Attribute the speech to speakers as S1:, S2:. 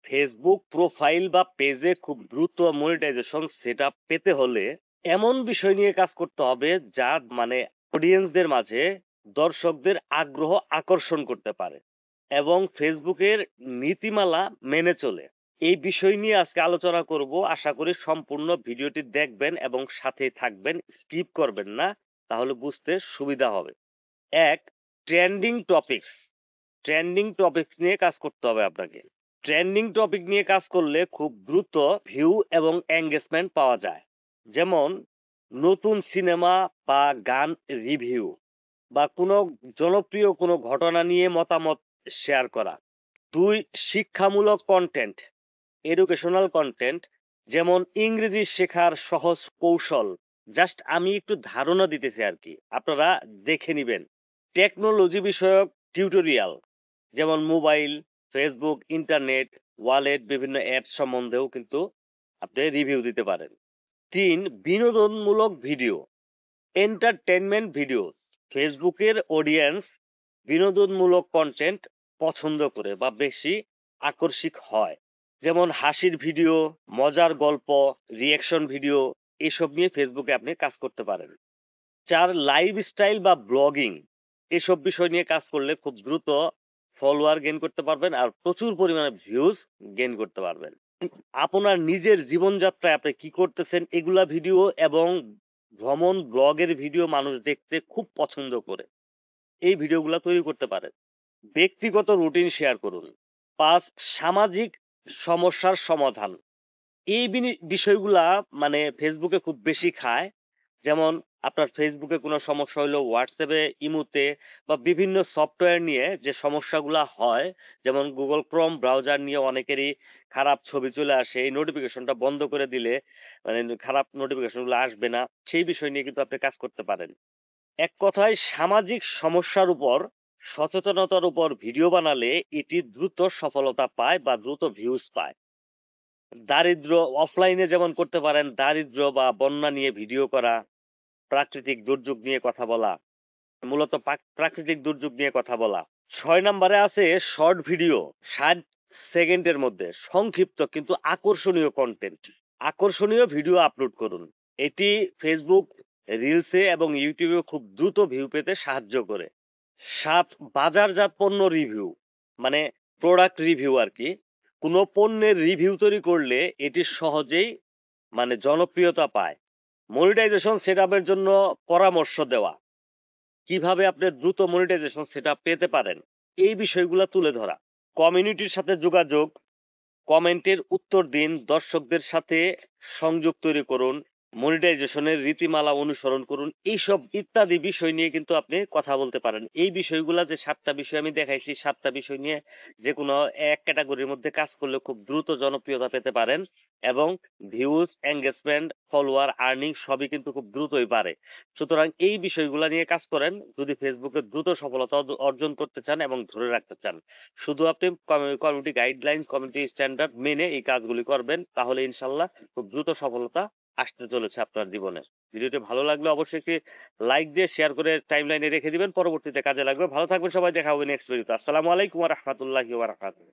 S1: Facebook profile বা পেজে খুব দ্রুত মনিটাইজেশন সেটআপ পেতে হলে এমন বিষয় নিয়ে কাজ করতে হবে যা মানে অডিয়েন্সদের মাঝে দর্শকদের আগ্রহ আকর্ষণ করতে পারে এবং ফেসবুকের নীতিমালা মেনে চলে। এই বিষয় নিয়ে আজকে আলোচনা করব। আশা করি সম্পূর্ণ ভিডিওটি দেখবেন এবং সাথেই থাকবেন, স্কিপ করবেন না, তাহলে বুঝতে সুবিধা হবে। এক, ট্রেন্ডিং টপিকস। ট্রেন্ডিং টপিকস নিয়ে কাজ করতে হবে আপনাকে। ট্রেন্ডিং টপিক নিয়ে কাজ করলে খুব দ্রুত ভিউ এবং এঙ্গেজমেন্ট পাওয়া যায়। যেমন নতুন সিনেমা বা গান রিভিউ বা কোনো জনপ্রিয় কোনো ঘটনা নিয়ে মতামত শেয়ার করা। দুই, শিক্ষামূলক কন্টেন্ট, এডুকেশনাল কন্টেন্ট, যেমন ইংরেজি শেখার সহজ কৌশল। জাস্ট আমি একটু ধারণা দিতেছি আর কি, আপনারা দেখে নিবেন। টেকনোলজি বিষয়ক টিউটোরিয়াল, যেমন মোবাইল, ফেসবুক, ইন্টারনেট, ওয়ালেট, বিভিন্ন অ্যাপস সম্বন্ধেও কিন্তু আপনি রিভিউ দিতে পারেন। তিন, বিনোদনমূলক ভিডিও, এন্টারটেনমেন্ট ভিডিওস। ফেসবুকের অডিয়েন্স বিনোদনমূলক কন্টেন্ট পছন্দ করে বা বেশি আকর্ষিক হয়। যেমন হাসির ভিডিও, মজার গল্প, রিঅ্যাকশন ভিডিও, এসব নিয়ে ফেসবুকে আপনি কাজ করতে পারেন। চার, লাইফস্টাইল বা ব্লগিং। এসব বিষয় নিয়ে কাজ করলে খুব দ্রুত ফলোয়ার গেইন করতে পারবেন আর প্রচুর পরিমাণে ভিউজ গেইন করতে পারবেন। আপনার নিজের জীবনযাত্রায় আপনি কি করতেছেন এগুলা ভিডিও এবং ভ্রমণ ব্লগের ভিডিও মানুষ দেখতে খুব পছন্দ করে। এই ভিডিওগুলা তৈরি করতে পারেন। ব্যক্তিগত রুটিন শেয়ার করুন। ৫, সামাজিক সমস্যার সমাধান। এই বিষয়গুলা মানে ফেসবুকে খুব বেশি খায়। যেমন আপনার ফেসবুকে কোনো সমস্যা হইলো হোয়াটসঅ্যাপে, ইমোতে বা বিভিন্ন সফটওয়্যার নিয়ে যে সমস্যাগুলা হয়, যেমন Google Chrome ব্রাউজার নিয়ে অনেকেরই খারাপ ছবি চলে আসে। এই নোটিফিকেশনটা বন্ধ করে দিলে মানে খারাপ নোটিফিকেশনগুলো আসবে না। সেই বিষয় নিয়ে কিন্তু আপনি কাজ করতে পারেন। এক কথায় সামাজিক সমস্যার উপর সচেতনতার উপর ভিডিও বানালে এটি দ্রুত সফলতা পায় বা দ্রুত ভিউজ পায়। দারিদ্র অফলাইনে যেমন করতে পারেন, দারিদ্র বা বন্যা নিয়ে ভিডিও করা, প্রাকৃতিক দুর্যোগ নিয়ে কথা বলা, মূলত প্রাকৃতিক দুর্যোগ নিয়ে কথা বলা। ৬ নম্বরে আছে শর্ট ভিডিও, ৬০ সেকেন্ডের মধ্যে সংক্ষিপ্ত কিন্তু আকর্ষণীয় কন্টেন্ট। আকর্ষণীয় ভিডিও আপলোড করুন। এটি ফেসবুক রিলসে এবং ইউটিউবে খুব দ্রুত ভিউ পেতে সাহায্য করে। ৭, বাজারজাত পণ্য রিভিউ, মানে প্রোডাক্ট রিভিউ আর কি। কোনো পণ্যের রিভিউ তৈরি করলে এটি সহজেই মানে জনপ্রিয়তা পায়। মনিটাইজেশন সেটআপের জন্য পরামর্শ দেওয়া, কিভাবে আপনি দ্রুত মনিটাইজেশন সেটআপ পেতে পারেন, এই বিষয়গুলো তুলে ধরা। কমিউনিটির সাথে যোগাযোগ, কমেন্টের উত্তর দিন, দর্শকদের সাথে সংযোগ তৈরি করুন, মনিটাইজেশনের রীতিমালা অনুসরণ করুন। এইসব ইত্যাদি বিষয় নিয়ে কিন্তু আপনি কথা বলতে পারেন। এই বিষয়গুলা যে ৭টা বিষয় আমি দেখাইছি, ৭টা বিষয় নিয়ে যেকোনো এক ক্যাটেগরির মধ্যে কাজ করলে খুব দ্রুত জনপ্রিয়তা পেতে পারেন এবং ভিউজ, এনগেজমেন্ট, ফলোয়ার, আর্নিং সবই কিন্তু খুব দ্রুতই বাড়ে। সুতরাং এই বিষয়গুলা নিয়ে কাজ করেন যদি ফেসবুকে দ্রুত সফলতা অর্জন করতে চান এবং ধরে রাখতে চান। শুধু আপনি কমিউনিটি গাইডলাইন্স, কমিউনিটি স্ট্যান্ডার্ড মেনে এই কাজগুলি করবেন, তাহলে ইনশাল্লাহ খুব দ্রুত সফলতা আসতে চলেছে আপনার জীবনে। ভিডিওটি ভালো লাগলে অবশ্যই একটি লাইক দিয়ে শেয়ার করে টাইমলাইনে রেখে দিবেন, পরবর্তীতে কাজে লাগবে। ভালো থাকবেন সবাই, দেখা হবে নেক্সট ভিডিওতে। আসসালামু আলাইকুম ওয়া রাহমাতুল্লাহি ওয়া বারাকাতুহু।